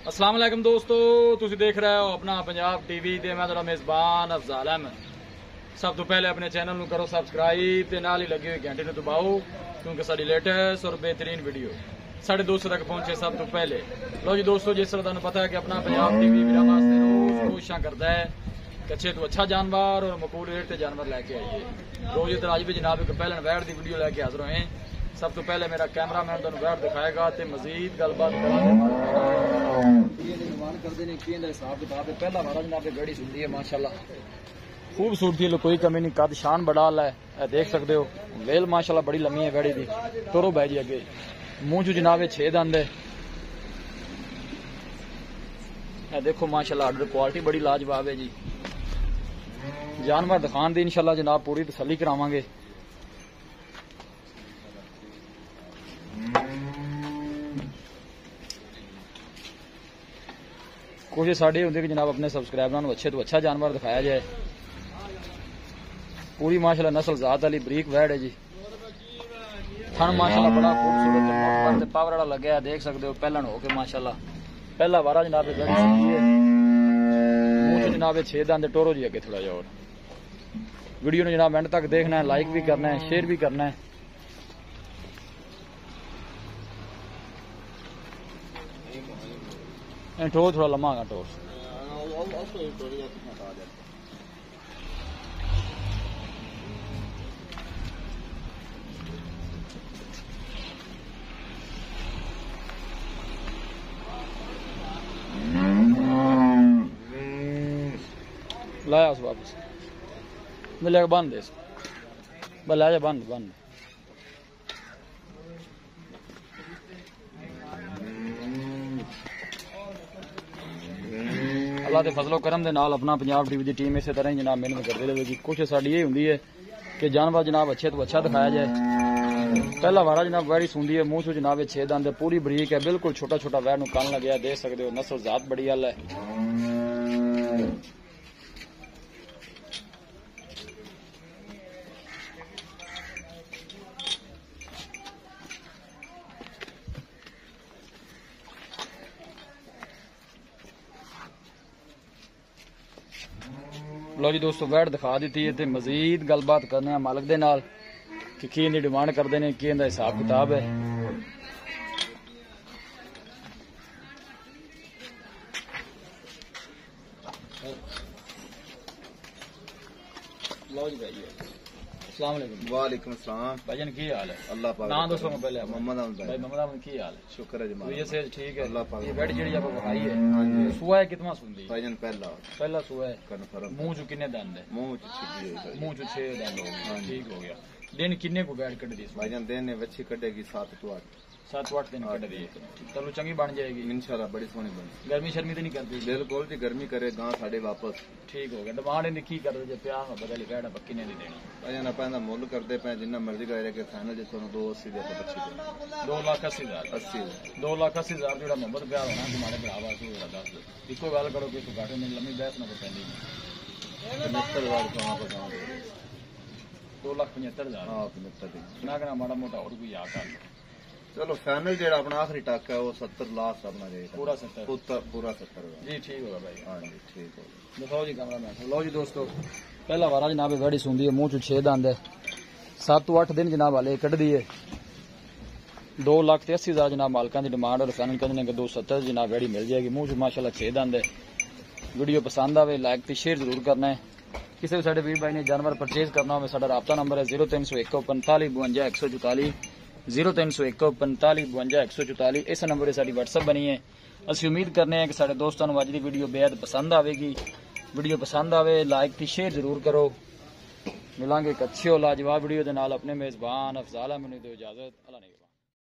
अस्सलाम वालेकुम दोस्तों, तुसी देख रहे हो अपना पंजाब टीवी ते मैं तेरा मेज़बान अफजाल अहमद। सब तो पहले अपने चैनल नू करो सब्सक्राइब ते नाल ही लगी हुई घंटी नू दबाओ क्योंकि साडी लेटेस्ट और बेहतरीन वीडियो साढ़े दोस्तों तक पहुंचे सब तो पहले। लो जी दोस्तों, जिस तरह तुहानू पता है कि अपना पंजाब टीवी मेरा वास्ते रोज कोशिशां करता है कि अच्छे तो अच्छा जानवर और मकबूल रेट ते जानवर लेके आइए। रोज इधर अज भी जनाब एक पहले वैट की वीडियो लेके हाजिर होए। सब तो पहले मेरा कैमरामैन तुहानू वैट दिखाएगा ते मजीद गलबात हिसाब किताब पहला बारा जनाब गड़ी सुनती है माशाल्लाह, खूबसूरती कोई कमी नहीं, कद शान बड़ा है, देख सकते हो। वेल माशाल्लाह बड़ी लम्मी है गड़ी दी। तोरो बै जी अगे मुंह चू जनाब 6 दंद है। देखो माशाल्लाह ऑर्डर क्वालिटी बड़ी लाजवाब है जी। जानवर दिखान दी इंशाल्लाह जनाब पूरी तसल्ली करावांगे। कोशिश साड़ी होंगी कि जनाब अपने सब्सक्राइबरों को अच्छे तो अच्छा जानवर दिखाया जाए। पूरी माशाल्लाह नस्ल जात वाली बरीक वैड है जी। थन माशाल्लाह बड़ा खूबसूरत पावर वाला लगे, देख सकते हो। पहलन हो के माशाल्लाह पहला वारा जनाब गड़ी सकी है। मुंह जनाब 6 दंद। टोरो जी अगे थोड़ा जा और वीडियो ने जनाब एंड तक देखना है, लाइक भी करना है, शेयर भी करना है। टोर थोड़ा लम्मा है टोर। लाया उस वापस मिलेगा बंद दे ला जा बंद बंद। अल्लाह के फजलो करम दे नाल अपना पंजाब टीवी की टीम इस तरह ही जनाब मेहनत करती रहेगी। कोशिश साड़ी ये होंगी है कि जानवर जनाब अच्छे तो अच्छा दिखाया जाए। पहला वारा जनाब वैड़ी सुनती है, मुंह चू जनाब 6 दंद, पूरी बरीक है, बिल्कुल छोटा छोटा वैर नू कन लगे, देख सकते हो। नस्ल जात बड़ी हल है। लो जी दोस्तों, वैट दिखा दी है तो मजीद गलबात करने मालिक दे नाल कि की इन्दी डिमांड करते हैं, की इनका हिसाब किताब है। लो जी भाई, अस्सलाम वालेकुम। वालेकुम अस्सलाम। भाईजान की हाल है? अल्लाह पाक नाम दोस्तों में पहले मोहम्मद अहमद भाई। मोहम्मद अहमद की हाल है? शुक्र है जमाल। ये सेहत ठीक है? अल्लाह पाक। ये बैठ जेडी आपको भाई है। हां जी। सुआ है कितना सुनदी? भाईजान पहला सुआ है। कन्फर्म। मुंह चू कितने दंद है? मुंह चू 6 मुंह चू 6 दंद हो गए। ठीक हो गया। दिन किन्ने को बैठ कट दी? भाईजान दिन ने बच्ची कटेगी 7 to 8 7 8 दिन कट दी। चलो चंगी बन जाएगी इंशाल्लाह, बड़ी सोहनी बन। गर्मी शर्मी तो नहीं करती? बिल्कुल जी, गर्मी करे गां साडे वापस। ठीक हो गया। डिमांड इनकी की कर जे प्यार में बदल बैठ बक्की ने नहीं देनी। भाईजान अपन दा मुੱਲ करदे पे जिन्ना मर्जी करे के फाइनल जे सोनो 280 दे तो बच्ची दे 2,80,000 80 2,80,000 जो मोहब्बत प्यार होना तुम्हारे भरावा से दस इको गल करो कि घाटे में लम्मी बहस ना पैंदी। 75,000 को आप बता 2,75,000 हां 75 ना करना माड़ा मोटा और कोई आ कर। चलो फाइनल जेड़ा अपना आखिरी टक है वो 70 लाख अपना रेट पूरा 70 पूरा 70 जी। ठीक होगा भाई। हां जी ठीक हो गया। दिखाओ जी कैमरा मैन। लो जी दोस्तों, पहला वारा जनाब गड़ी सुनदी है, मुंह चू 6 दंद है, 7 to 8 दिन जनाब हाले कट दी है। 2,80,000 जनाब मालकां की डिमांड और फाइनल कहते हैं कि 270 जनाब गड़ी मिल जाएगी। मुंह चू माशाल्लाह 6 दंद है। वीडियो पसंद आवे लाइक तो शेयर जरूर करना है। किसी भी साढ़े वीर भाई ने जानवर परचेज करना हो साडा राबता नंबर है 0301 45 52 144 0301 45 52 144। इस नंबर से साडी व्हाट्सएप बनी है। असं उम्मीद करने हैं कि साढ़े दोस्तों को अज की वीडियो बेहद पसंद आएगी। वीडियो पसंद आवे लाइक तो शेयर जरूर करो। मिलांगे एक अच्छी और लाजवाब वीडियो के नाल। अपने मेज़बान अफजाल अहमद नूं दो इजाजत। अल्लाह ने